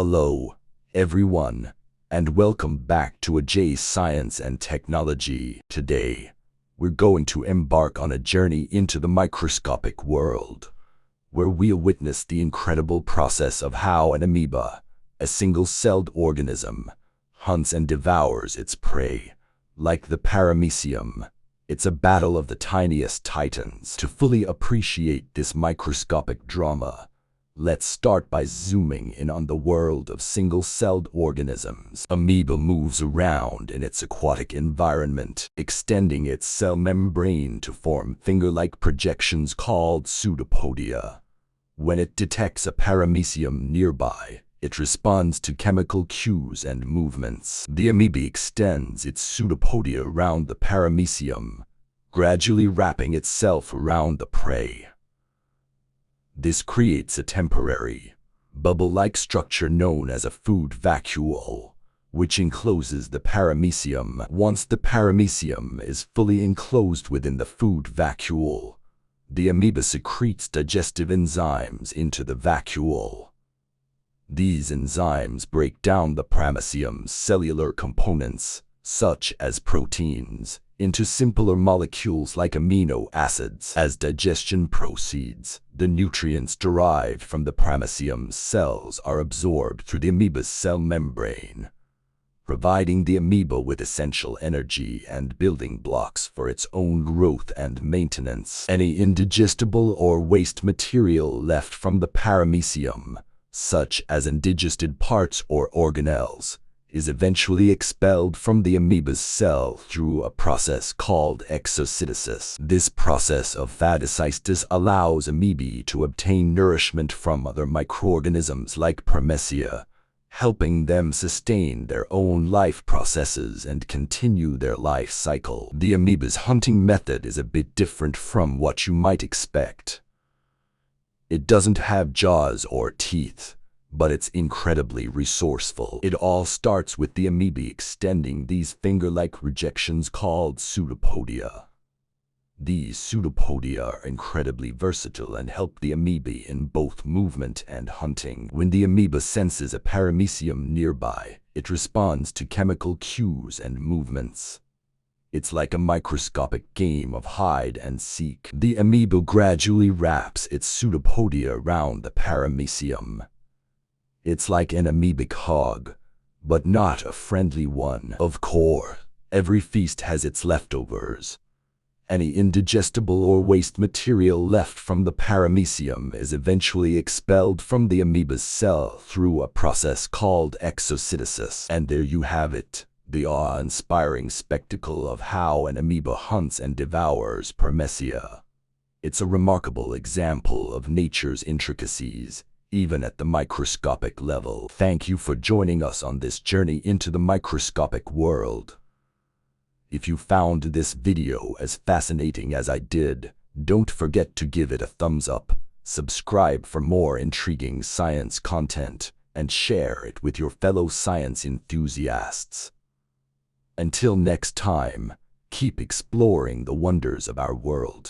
Hello, everyone, and welcome back to AJ's Science and Technology. Today, we're going to embark on a journey into the microscopic world, where we'll witness the incredible process of how an amoeba, a single-celled organism, hunts and devours its prey. Like the Paramecium, it's a battle of the tiniest titans. To fully appreciate this microscopic drama, let's start by zooming in on the world of single-celled organisms. Amoeba moves around in its aquatic environment, extending its cell membrane to form finger-like projections called pseudopodia. When it detects a paramecium nearby, it responds to chemical cues and movements. The amoeba extends its pseudopodia around the paramecium, gradually wrapping itself around the prey. This creates a temporary, bubble-like structure known as a food vacuole, which encloses the paramecium. Once the paramecium is fully enclosed within the food vacuole, the amoeba secretes digestive enzymes into the vacuole. These enzymes break down the paramecium's cellular components, such as proteins, into simpler molecules like amino acids. As digestion proceeds, the nutrients derived from the paramecium's cells are absorbed through the amoeba's cell membrane, providing the amoeba with essential energy and building blocks for its own growth and maintenance. Any indigestible or waste material left from the paramecium, such as indigested parts or organelles, is eventually expelled from the amoeba's cell through a process called exocytosis. This process of phagocytosis allows amoebae to obtain nourishment from other microorganisms like Paramecia, helping them sustain their own life processes and continue their life cycle. The amoeba's hunting method is a bit different from what you might expect. It doesn't have jaws or teeth, but it's incredibly resourceful. It all starts with the amoeba extending these finger-like projections called pseudopodia. These pseudopodia are incredibly versatile and help the amoeba in both movement and hunting. When the amoeba senses a paramecium nearby, it responds to chemical cues and movements. It's like a microscopic game of hide and seek. The amoeba gradually wraps its pseudopodia around the paramecium. It's like an amoebic hog, but not a friendly one. Of course, every feast has its leftovers. Any indigestible or waste material left from the paramecium is eventually expelled from the amoeba's cell through a process called exocytosis. And there you have it, the awe-inspiring spectacle of how an amoeba hunts and devours Paramecia. It's a remarkable example of nature's intricacies, even at the microscopic level. Thank you for joining us on this journey into the microscopic world. If you found this video as fascinating as I did, don't forget to give it a thumbs up, subscribe for more intriguing science content, and share it with your fellow science enthusiasts. Until next time, keep exploring the wonders of our world.